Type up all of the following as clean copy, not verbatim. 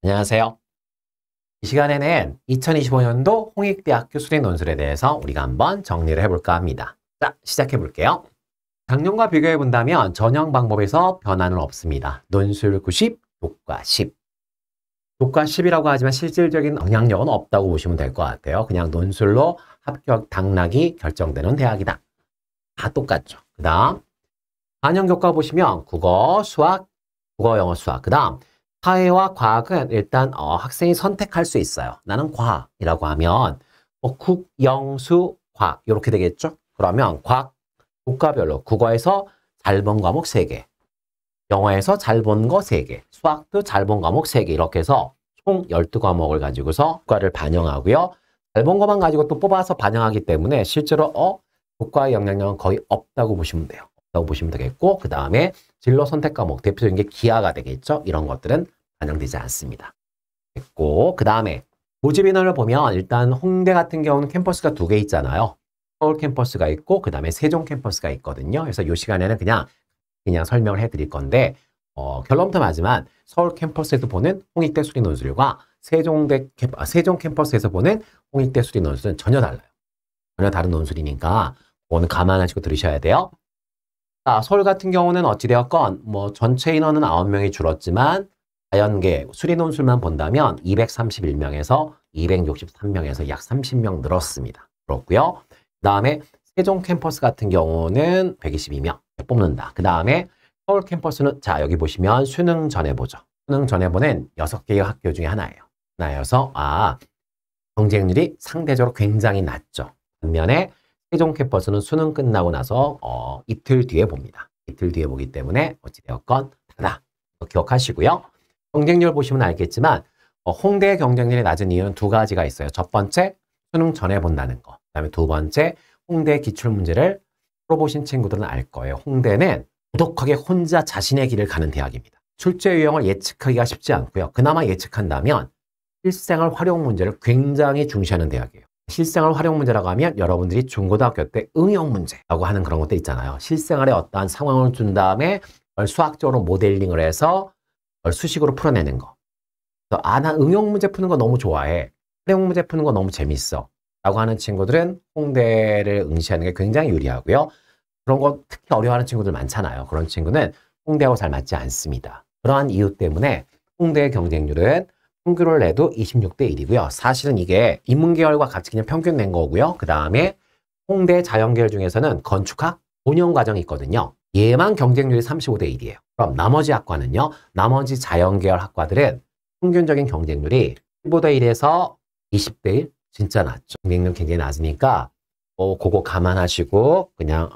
안녕하세요. 이 시간에는 2025년도 홍익대학교 수리논술에 대해서 우리가 한번 정리를 해볼까 합니다. 자, 시작해 볼게요. 작년과 비교해 본다면 전형 방법에서 변화는 없습니다. 논술 90, 교과 10. 교과 10이라고 하지만 실질적인 영향력은 없다고 보시면 될 것 같아요. 그냥 논술로 합격 당락이 결정되는 대학이다. 다 똑같죠. 그 다음 반영 교과 보시면 국어, 수학, 국어, 영어, 수학. 그 다음 사회와 과학은 일단 학생이 선택할 수 있어요. 나는 과학이라고 하면 국, 영, 수, 과학 이렇게 되겠죠. 그러면 과학 교과별로 국어에서 잘 본 과목 3개, 영어에서 잘 본 거 3개, 수학도 잘 본 과목 3개 이렇게 해서 총 12과목을 가지고서 교과를 반영하고요. 잘 본 것만 가지고 또 뽑아서 반영하기 때문에 실제로 교과의 영향력은 거의 없다고 보시면 돼요. 없다고 보시면 되겠고 그 다음에 진로 선택 과목 대표적인 게 기하가 되겠죠. 이런 것들은 반영되지 않습니다. 됐고 그 다음에 모집 인원을 보면 일단 홍대 같은 경우는 캠퍼스가 2개 있잖아요. 서울 캠퍼스가 있고 그 다음에 세종 캠퍼스가 있거든요. 그래서 이 시간에는 그냥 설명을 해드릴 건데 결론부터 말하지만 서울 캠퍼스에서 보는 홍익대 수리논술과 세종 캠퍼스에서 보는 홍익대 수리논술은 전혀 달라요. 전혀 다른 논술이니까 그거는 감안하시고 들으셔야 돼요. 자, 서울 같은 경우는 어찌되었건 전체 인원은 9명이 줄었지만 자연계 수리논술만 본다면 231명에서 263명에서 약 30명 늘었습니다. 그렇고요. 그 다음에 세종 캠퍼스 같은 경우는 122명 뽑는다. 그 다음에 서울 캠퍼스는 자 여기 보시면 수능 전에 보죠. 수능 전에 보는 6개의 학교 중에 하나예요. 하나여서 경쟁률이 상대적으로 굉장히 낮죠. 반면에 세종 캠퍼스는 수능 끝나고 나서 이틀 뒤에 봅니다. 이틀 뒤에 보기 때문에 어찌되었건 다르다. 기억하시고요. 경쟁률 보시면 알겠지만 홍대의 경쟁률이 낮은 이유는 2가지가 있어요. 첫 번째, 수능 전에 본다는 거. 그 다음에 2번째, 홍대 기출문제를 풀어보신 친구들은 알 거예요. 홍대는 고독하게 혼자 자신의 길을 가는 대학입니다. 출제 유형을 예측하기가 쉽지 않고요. 그나마 예측한다면 실생활 활용 문제를 굉장히 중시하는 대학이에요. 실생활 활용 문제라고 하면 여러분들이 중고등학교 때 응용 문제라고 하는 그런 것들 있잖아요. 실생활에 어떠한 상황을 준 다음에 수학적으로 모델링을 해서 수식으로 풀어내는 거. 나 응용 문제 푸는 거 너무 좋아해. 활용 문제 푸는 거 너무 재밌어. 라고 하는 친구들은 홍대를 응시하는 게 굉장히 유리하고요. 그런 거 특히 어려워하는 친구들 많잖아요. 그런 친구는 홍대하고 잘 맞지 않습니다. 그러한 이유 때문에 홍대의 경쟁률은 평균을 내도 26대 1이고요. 사실은 이게 인문계열과 같이 그냥 평균 낸 거고요. 그 다음에 홍대 자연계열 중에서는 건축학 5년 과정이 있거든요. 얘만 경쟁률이 35대 1이에요. 그럼 나머지 학과는요. 나머지 자연계열 학과들은 평균적인 경쟁률이 15대 1에서 20대 1 진짜 낮죠. 경쟁률 굉장히 낮으니까 그거 감안하시고 그냥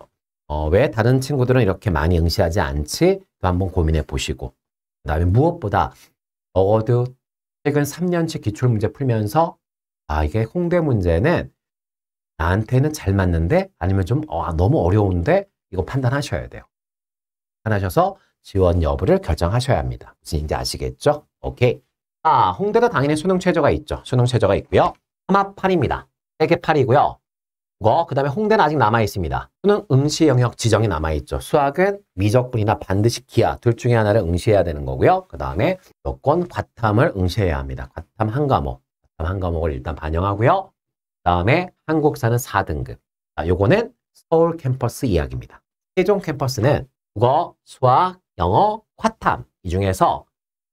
왜 다른 친구들은 이렇게 많이 응시하지 않지? 또 한번 고민해 보시고 그 다음에 무엇보다 적어도 최근 3년치 기출문제 풀면서 이게 홍대 문제는 나한테는 잘 맞는데 아니면 좀 너무 어려운데 이거 판단하셔야 돼요. 판단하셔서 지원 여부를 결정하셔야 합니다. 무슨인지 아시겠죠? 오케이. 홍대도 당연히 수능 최저가 있죠. 수능 최저가 있고요. 삼합 8입니다. 3개 8이고요. 그 다음에 홍대는 아직 남아있습니다. 수능 응시 영역 지정이 남아있죠. 수학은 미적분이나 반드시 기하 둘 중에 하나를 응시해야 되는 거고요. 그 다음에 무조건 과탐을 응시해야 합니다. 과탐 한 과목. 과탐 한 과목을 일단 반영하고요. 그 다음에 한국사는 4등급. 요거는 서울 캠퍼스 이야기입니다. 세종 캠퍼스는 국어, 수학, 영어, 과탐 이 중에서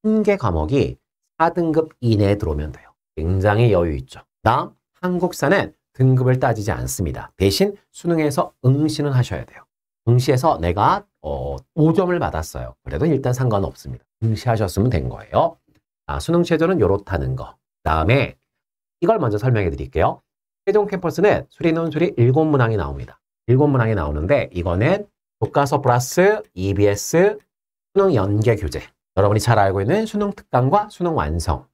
1개 과목이 4등급 이내에 들어오면 돼요. 굉장히 여유 있죠. 다음 한국사는 등급을 따지지 않습니다. 대신 수능에서 응시는 하셔야 돼요. 응시에서 내가 5점을 받았어요. 그래도 일단 상관없습니다. 응시하셨으면 된 거예요. 수능 최저는 요렇다는 거. 그 다음에 이걸 먼저 설명해 드릴게요. 세종 캠퍼스는 수리논술이 7문항이 나옵니다. 7문항이 나오는데 이거는 교과서 플러스 EBS 수능 연계 교재. 여러분이 잘 알고 있는 수능 특강과 수능 완성.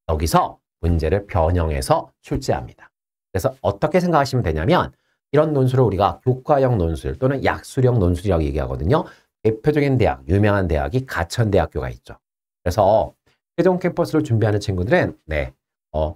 여기서 문제를 변형해서 출제합니다. 그래서 어떻게 생각하시면 되냐면 이런 논술을 우리가 교과형 논술 또는 약술형 논술이라고 얘기하거든요. 대표적인 대학, 유명한 대학이 가천대학교가 있죠. 그래서 세종 캠퍼스를 준비하는 친구들은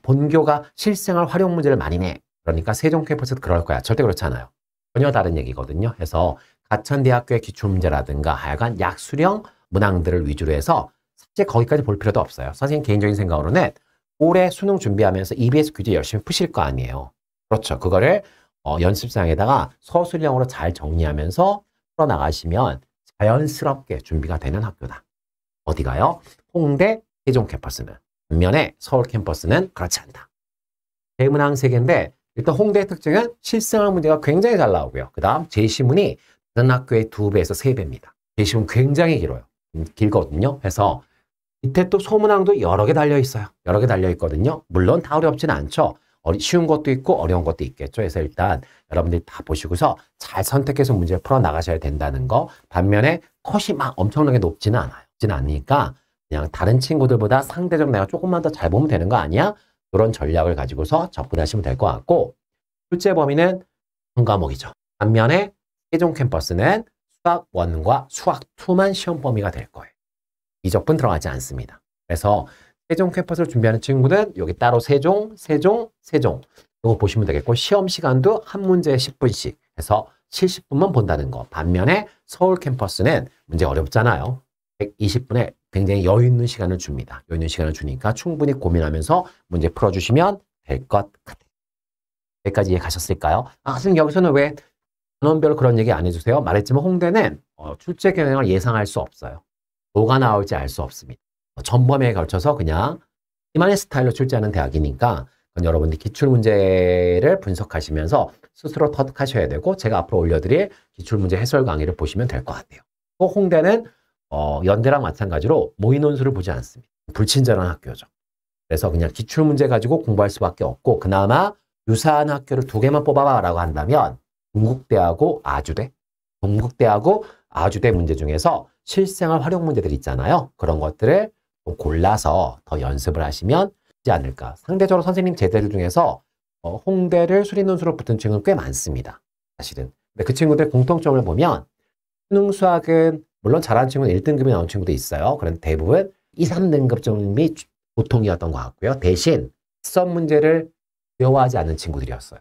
본교가 실생활 활용 문제를 많이 내. 그러니까 세종 캠퍼스도 그럴 거야. 절대 그렇지 않아요. 전혀 다른 얘기거든요. 그래서 가천대학교의 기출문제라든가 하여간 약술형 문항들을 위주로 해서 이제 거기까지 볼 필요도 없어요. 선생님 개인적인 생각으로는 올해 수능 준비하면서 EBS 퀴즈 열심히 푸실 거 아니에요. 그렇죠. 그거를 연습장에다가 서술형으로 잘 정리하면서 풀어나가시면 자연스럽게 준비가 되는 학교다. 어디가요? 홍대, 세종 캠퍼스는. 반면에 서울 캠퍼스는 그렇지 않다. 대문항 3개인데 일단 홍대의 특징은 실생활 문제가 굉장히 잘 나오고요. 그 다음 제시문이 다른 학교의 2배에서 3배입니다. 제시문 굉장히 길어요. 길거든요. 그래서 밑에 또 소문항도 여러 개 달려 있어요. 여러 개 달려 있거든요. 물론 다 어렵지는 않죠. 쉬운 것도 있고 어려운 것도 있겠죠. 그래서 일단 여러분들이 다 보시고서 잘 선택해서 문제를 풀어 나가셔야 된다는 거. 반면에 컷이 막 엄청나게 높지는 않아요. 높지는 않으니까 그냥 다른 친구들보다 상대적으로 내가 조금만 더 잘 보면 되는 거 아니야? 그런 전략을 가지고서 접근하시면 될 것 같고, 출제 범위는 한 과목이죠. 반면에 세종 캠퍼스는 수학 1과 수학 2만 시험 범위가 될 거예요. 미적분 들어가지 않습니다. 그래서 세종 캠퍼스를 준비하는 친구는 여기 따로 세종 이거 보시면 되겠고, 시험 시간도 한 문제에 10분씩 해서 70분만 본다는 거. 반면에 서울 캠퍼스는 문제 어렵잖아요. 120분에 굉장히 여유 있는 시간을 줍니다. 여유 있는 시간을 주니까 충분히 고민하면서 문제 풀어주시면 될 것 같아요. 여기까지 이해 가셨을까요? 선생님 여기서는 왜 단원별로 그런 얘기 안 해주세요? 말했지만 홍대는 출제 경향을 예상할 수 없어요. 뭐가 나올지 알 수 없습니다. 전범위에 걸쳐서 그냥 이만의 스타일로 출제하는 대학이니까 여러분들이 기출문제를 분석하시면서 스스로 터득하셔야 되고, 제가 앞으로 올려드릴 기출문제 해설 강의를 보시면 될 것 같아요. 또 홍대는 연대랑 마찬가지로 모의논술을 보지 않습니다. 불친절한 학교죠. 그래서 그냥 기출문제 가지고 공부할 수밖에 없고, 그나마 유사한 학교를 2개만 뽑아봐라고 한다면 동국대하고 아주대, 동국대하고 아주대 문제 중에서 실생활 활용 문제들 있잖아요. 그런 것들을 골라서 더 연습을 하시면 되지 않을까. 상대적으로 선생님 제자들 중에서 홍대를 수리논술로 붙은 친구는 꽤 많습니다. 사실은. 근데 그 친구들 공통점을 보면 수능 수학은 물론 잘하는 친구는 1등급이 나온 친구도 있어요. 그런데 대부분 2, 3등급 정도이 보통이었던 것 같고요. 대신 시험 문제를 두려워하지 않는 친구들이었어요.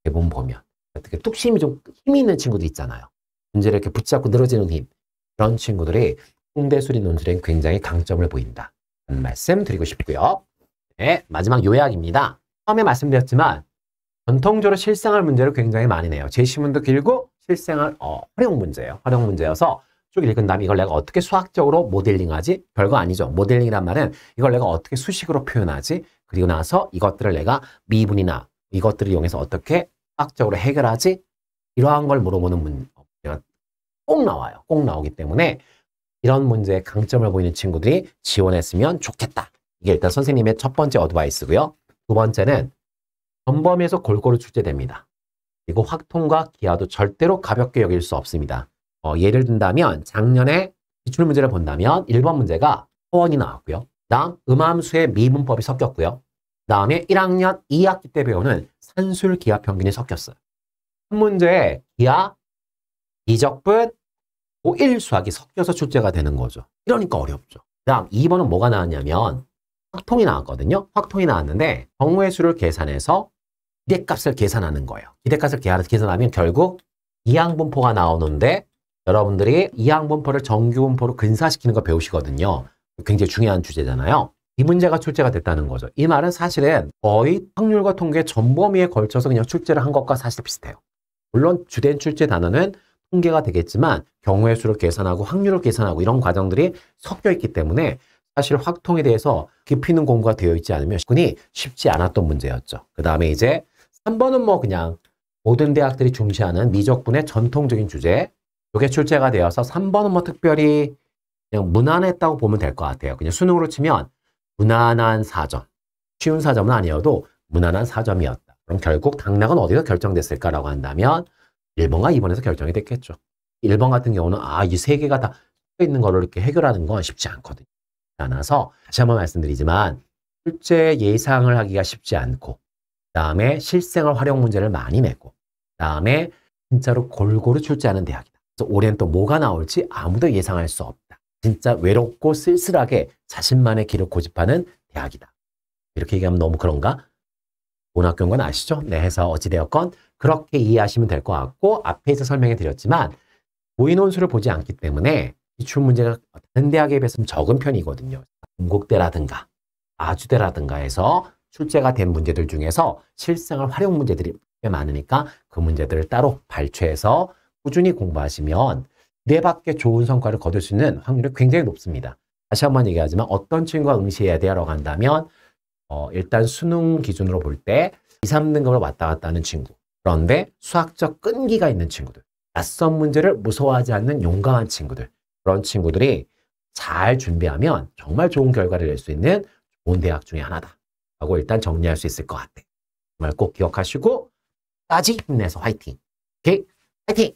대부분 보면. 어떻게 뚝심이 좀 힘이 있는 친구도 있잖아요. 문제를 이렇게 붙잡고 늘어지는 힘. 그런 친구들이 홍대 수리 논술엔 굉장히 강점을 보인다. 라는 말씀 드리고 싶고요. 네, 마지막 요약입니다. 처음에 말씀드렸지만 전통적으로 실생활 문제를 굉장히 많이 내요. 제시문도 길고 실생활 활용 문제예요. 활용 문제여서 쭉 읽은 다음에 이걸 내가 어떻게 수학적으로 모델링하지? 별거 아니죠. 모델링이란 말은 이걸 내가 어떻게 수식으로 표현하지? 그리고 나서 이것들을 내가 미분이나 이것들을 이용해서 어떻게 수학적으로 해결하지? 이러한 걸 물어보는 문제가 꼭 나와요. 꼭 나오기 때문에 이런 문제에 강점을 보이는 친구들이 지원했으면 좋겠다. 이게 일단 선생님의 첫 번째 어드바이스고요. 두 번째는 전범위에서 골고루 출제됩니다. 그리고 확통과 기하도 절대로 가볍게 여길 수 없습니다. 예를 든다면 작년에 기출문제를 본다면 1번 문제가 서원이 나왔고요. 다음 음함수의 미분법이 섞였고요. 다음에 1학년 2학기 때 배우는 산술 기하 평균이 섞였어요. 한 문제에 기하, 미적분, 고1 수학이 섞여서 출제가 되는 거죠. 이러니까 어렵죠. 다음 2번은 뭐가 나왔냐면 확통이 나왔거든요. 확통이 나왔는데 정우의 수를 계산해서 기대값을 계산하는 거예요. 기대값을 계산하면 결국 이항분포가 나오는데 여러분들이 이항분포를 정규분포로 근사시키는 거 배우시거든요. 굉장히 중요한 주제잖아요. 이 문제가 출제가 됐다는 거죠. 이 말은 사실은 거의 확률과 통계 전범위에 걸쳐서 그냥 출제를 한 것과 사실 비슷해요. 물론 주된 출제 단어는 통계가 되겠지만 경우의 수를 계산하고 확률을 계산하고 이런 과정들이 섞여 있기 때문에 사실 확통에 대해서 깊이 있는 공부가 되어 있지 않으면 접근이 쉽지 않았던 문제였죠. 그 다음에 이제 3번은 뭐 그냥 모든 대학들이 중시하는 미적분의 전통적인 주제, 이게 출제가 되어서 3번은 뭐 특별히 그냥 무난했다고 보면 될 것 같아요. 그냥 수능으로 치면 무난한 4점. 쉬운 4점은 아니어도 무난한 4점이었다. 그럼 결국 당락은 어디서 결정됐을까라고 한다면 1번과 2번에서 결정이 됐겠죠. 1번 같은 경우는 이 세 개가 다 있는 거를 이렇게 해결하는 건 쉽지 않거든요. 않아서 다시 한번 말씀드리지만 출제 예상을 하기가 쉽지 않고, 그 다음에 실생활 활용 문제를 많이 내고, 그 다음에 진짜로 골고루 출제하는 대학이다. 그래서 올해는 또 뭐가 나올지 아무도 예상할 수 없다. 진짜 외롭고 쓸쓸하게 자신만의 길을 고집하는 대학이다. 이렇게 얘기하면 너무 그런가? 좋은 학교인 건 아시죠? 네, 해서 어찌되었건 그렇게 이해하시면 될 것 같고, 앞에서 설명해 드렸지만 모의논술을 보지 않기 때문에 기출문제가 다른 대학에 비해서 적은 편이거든요. 건국대라든가 아주대라든가 해서 출제가 된 문제들 중에서 실생활 활용 문제들이 꽤 많으니까 그 문제들을 따로 발췌해서 꾸준히 공부하시면 미래밖에 좋은 성과를 거둘 수 있는 확률이 굉장히 높습니다. 다시 한번 얘기하지만 어떤 친구가 응시해야 돼라고 한다면 일단 수능 기준으로 볼 때 2, 3등급을 왔다 갔다 하는 친구, 그런데 수학적 끈기가 있는 친구들, 낯선 문제를 무서워하지 않는 용감한 친구들, 그런 친구들이 잘 준비하면 정말 좋은 결과를 낼 수 있는 좋은 대학 중에 하나다 라고 일단 정리할 수 있을 것 같아. 정말 꼭 기억하시고 까지 힘내서 화이팅! 오케이? 화이팅!